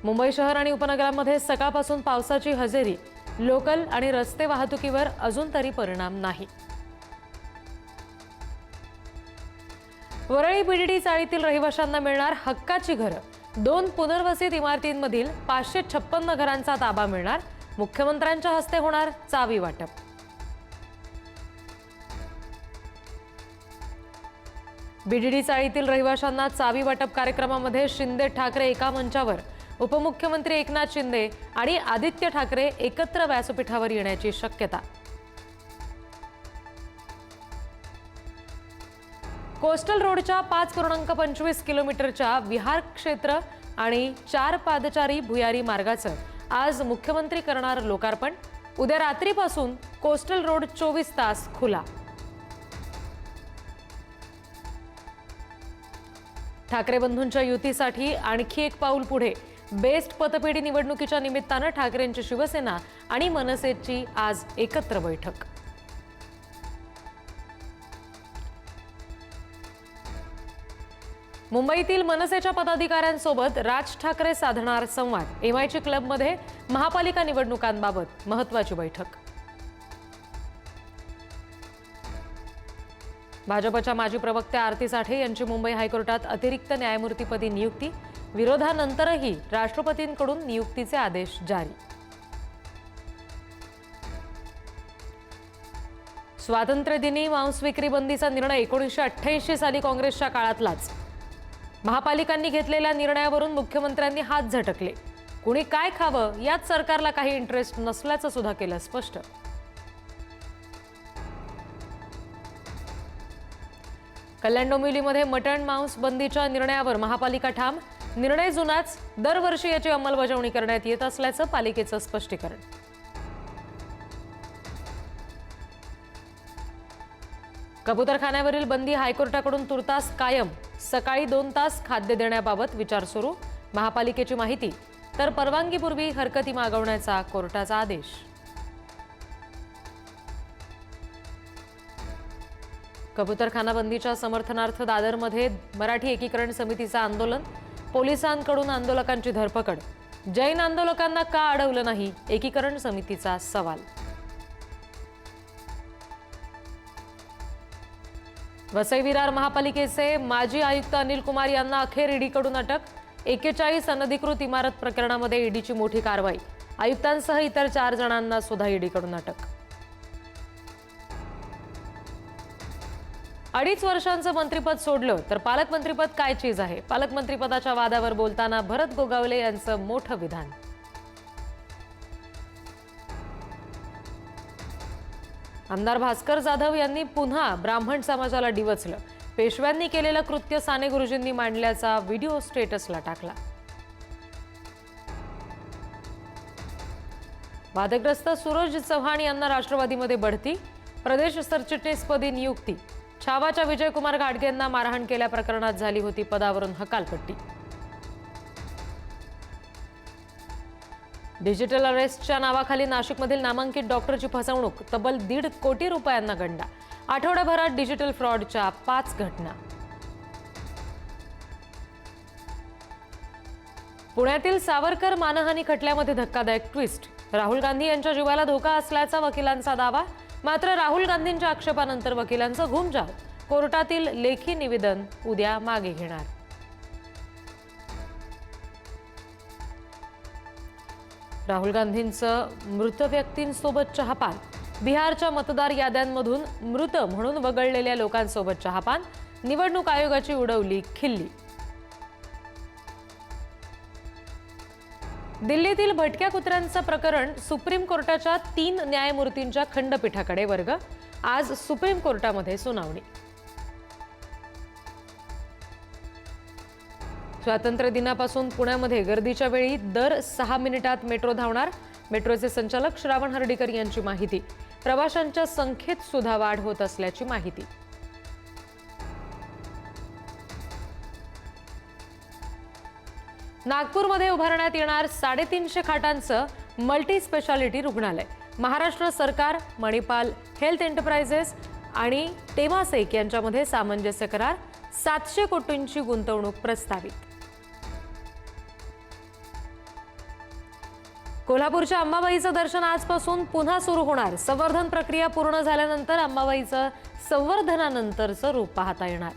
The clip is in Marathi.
मुंबई शहर आणि उपनगरांमध्ये सकाळपासून पावसाची हजेरी, लोकल आणि रस्ते वाहतुकीवर अजून तरी परिणाम नाही। वरळी बीडीडी चाळीतील रहिवाशांना मिळणार हक्काची घरं। 2 पुनर्वसित इमारतींमधील 556 घरांचा ताबा मिळणार। मुख्यमंत्र्यांच्या हस्ते होणार चावी वाटप। बीडीडी चाळीतील रहिवाशांना चावी वाटप कार्यक्रमामध्ये शिंदे ठाकरे एका मंचावर, उपमुख्यमंत्री एकनाथ शिंदे आणि आदित्य ठाकरे एकत्र व्यासपीठावर येण्याची शक्यता। कोस्टल रोडच्या 5.25 किलोमीटरच्या विहार क्षेत्र आणि 4 पादचारी भुयारी मार्गाचं आज मुख्यमंत्री करणार लोकार्पण। उद्या रात्रीपासून कोस्टल रोड 24 तास खुला। ठाकरे बंधूंच्या युतीसाठी आणखी एक पाऊल पुढे। बेस्ट पतपेढी निवडणुकीच्या निमित्तानं ठाकरेंची शिवसेना आणि मनसेची आज एकत्र बैठक। मुंबईतील मनसेच्या पदाधिकाऱ्यांसोबत राज ठाकरे साधणार संवाद। एमआयची क्लबमध्ये महापालिका निवडणुकांबाबत महत्त्वाची बैठक। भाजपच्या माजी प्रवक्त्या आरती साठे यांची मुंबई हायकोर्टात अतिरिक्त न्यायमूर्तीपदी नियुक्ती। विरोधानंतरही राष्ट्रपतींकडून नियुक्तीचे आदेश जारी। स्वातंत्र्यदिनी मांस विक्री बंदीचा निर्णय 1988 साली काँग्रेसच्या काळातलाच। महापालिकांनी घेतलेल्या निर्णयावरून मुख्यमंत्र्यांनी हात झटकले। कुणी काय खावं यात सरकारला काही इंटरेस्ट नसल्याचं सुद्धा केलं स्पष्ट। कल्याण डोंबिवलीमध्ये मटण मांस बंदीच्या निर्णयावर महापालिका ठाम। निर्णय जुनाच, दरवर्षी याची अंमलबजावणी करण्यात येत असल्याचं पालिकेचं स्पष्टीकरण। कबूतरखान्यावरील बंदी हायकोर्टाकडून तुर्तास कायम। सकाळी 2 तास खाद्य देण्याबाबत विचार सुरू। महापालिकेची माहिती, तर परवानगीपूर्वी हरकती मागवण्याचा कोर्टाचा आदेश। कबूतरखाना बंदीच्या समर्थनार्थ दादरमध्ये मराठी एकीकरण समितीचं आंदोलन। पोलिसांकडून आंदोलकांची धरपकड। जैन आंदोलकांना का अडवलं नाही, एकीकरण समितीचा सवाल। वसई विरार महापालिकेचे माजी आयुक्त अनिल कुमार यांना अखेर ईडीकडून अटक। 41 अनधिकृत इमारत प्रकरणामध्ये ईडीची मोठी कारवाई। आयुक्तांसह इतर 4 जणांना सुद्धा ईडीकडून अटक। 2.5 वर्षांचं मंत्रिपद सोडलं तर पालकमंत्रीपद काय चीज आहे? पालकमंत्रीपदाच्या वादावर बोलताना भरत गोगावले यांचं मोठं विधान। आमदार भास्कर जाधव यांनी पुन्हा ब्राह्मण समाजाला डिवचलं। पेशव्यांनी केलेलं कृत्य साने गुरुजींनी मांडल्याचा व्हिडिओ स्टेटसला टाकला। वादग्रस्त सूरज चव्हाण यांना राष्ट्रवादीमध्ये बढती। प्रदेश सरचिटणीसपदी नियुक्ती। छावाच्या विजयकुमार घाटगेंना मारहाण केल्या प्रकरणात झाली होती पदावरून हकालपट्टी। डिजिटल अरेस्टच्या नावाखाली नाशिकमधील नामांकित डॉक्टरची फसवणूक। तब्बल 1.5 कोटी रुपयांना गंडा। आठवड्याभरात डिजिटल फ्रॉडच्या 5 घटना। पुण्यातील सावरकर मानहानी खटल्यामध्ये धक्कादायक ट्विस्ट। राहुल गांधी यांच्या जीवाला धोका असल्याचा वकिलांचा दावा। मात्र राहुल गांधींच्या आक्षेपानंतर वकिलांचं घुमजाव। कोर्टातील लेखी निवेदन उद्या मागे घेणार। राहुल गांधींचं मृत व्यक्तींसोबत चहापान। बिहारच्या मतदार याद्यांमधून मृत म्हणून वगळलेल्या लोकांसोबत चहापान। निवडणूक आयोगाची उडवली खिल्ली। दिल्लीतील भटक्या कुत्र्यांचं प्रकरण सुप्रीम कोर्टाच्या 3 न्यायमूर्तींच्या खंडपीठाकडे वर्ग। आज सुप्रीम कोर्टामध्ये सुनावणी। स्वातंत्र्य दिनापासून पुण्यामध्ये गर्दीच्या वेळी दर 6 मिनिटात मेट्रो धावणार। मेट्रोचे संचालक श्रावण हर्डीकर यांची माहिती। प्रवाशांच्या संख्येत सुद्धा वाढ होत असल्याची माहिती। नागपूरमध्ये उभारण्यात येणार 350 खाटांचं मल्टी स्पेशालिटी रुग्णालय। महाराष्ट्र सरकार, मणिपाल हेल्थ एंटरप्राइजेस आणि टेमासेक यांच्यामध्ये सामंजस्य करार। 700 कोटींची गुंतवणूक प्रस्तावित। कोल्हापूरच्या अंबाबाईचं दर्शन आजपासून पुन्हा सुरू होणार। संवर्धन प्रक्रिया पूर्ण झाल्यानंतर अंबाबाईचं संवर्धनानंतरचं रूप पाहता येणार।